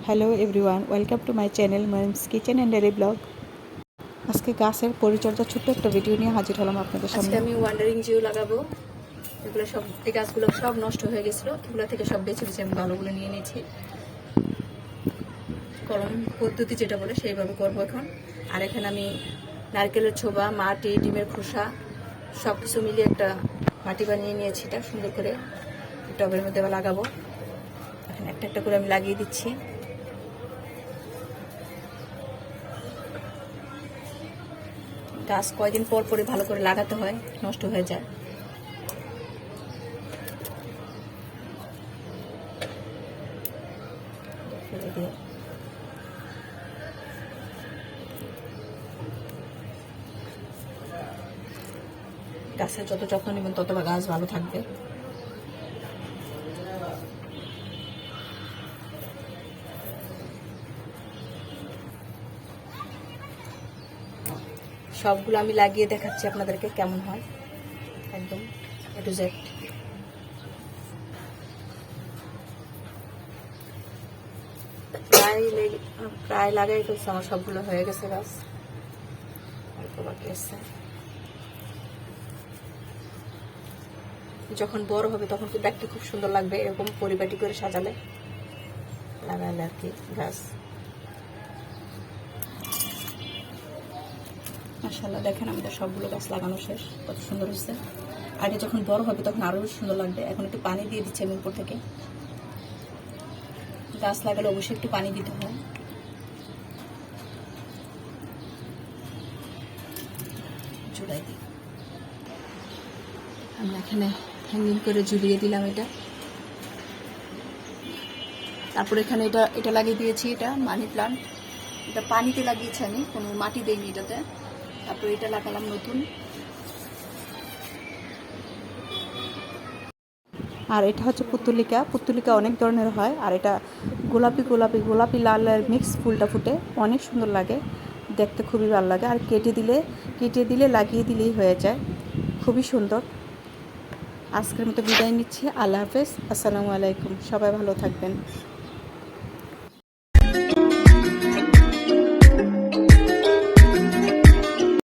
Hello everyone, welcome to my channel Maryam's kitchen and daily blog. আজকে গাছের পরিচর্যা ছোট্ট একটা ভিডিও নিয়ে হাজির হলাম আপনাদের সামনে। আজকে আমি ওয়ান্ডারিং জিও লাগাবো। এগুলো সব, এই গাছগুলো সব নষ্ট হয়ে গেছিলো, এগুলো থেকে সব বেছে বেছে আমি ভালোগুলো নিয়ে নিয়েছি। কলম পদ্ধতি যেটা বলে সেইভাবে করবো এখন। আর এখানে আমি নারকেলের ছোবা, মাটি, ডিমের খোসা সব কিছু মিলিয়ে একটা মাটি বানিয়ে নিয়েছি। এটা সুন্দর করে টবের মধ্যে লাগাবো। এখন একটা একটা করে আমি লাগিয়ে দিচ্ছি। গাছ কয়দিন পর পরে ভালো করে লাগাতে হয়, নষ্ট হয়ে যায়। গাছের যত যত্ন নেবেন তত গাছ ভালো থাকবে। সবগুলো আমি লাগিয়ে দেখাচ্ছি আপনাদেরকে কেমন হয়, একদম এ টু জেড। প্রায় লাগাই ফেলছে, আমার সবগুলো হয়ে গেছে গাছ, অল্প বাকি আছে। যখন বড় হবে তখন তো দেখতে খুব সুন্দর লাগবে, এরকম পরিপাটি করে সাজালে লাগালে আর কি গাছ। মাশাআল্লাহ, দেখেন আমাদের সবগুলো গাছ লাগানো শেষ, কত সুন্দর হচ্ছে। আগে যখন বড় হবে তখন আরো সুন্দর লাগবে। এখন একটু পানি দিয়ে দিচ্ছি আমি উপর থেকে। গাছ লাগালে অবশ্যই একটু পানি দিতে হয়। জুড়াই দিই আমি এখানে হ্যাঙ্গিং করে ঝুলিয়ে দিলাম এটা। তারপর এখানে এটা লাগিয়ে দিয়েছি, এটা মানি প্লান্ট। এটা পানিতে লাগিয়েছি আমি, কোনো মাটি দেইনি এটাতে। তারপর এটা লাগালাম নতুন। আর এটা হচ্ছে পুতুলিকা। পুতুলিকা অনেক ধরনের হয়, আর এটা গোলাপি লালের মিক্স ফুলটা ফুটে অনেক সুন্দর লাগে দেখতে, খুবই ভালো লাগে। আর কেটে দিলে লাগিয়ে দিলেই হয়ে যায়, খুবই সুন্দর। আজকের মতো বিদায় নিচ্ছি, আল্লাহ হাফেজ, আসসালামু আলাইকুম। সবাই ভালো থাকবেন।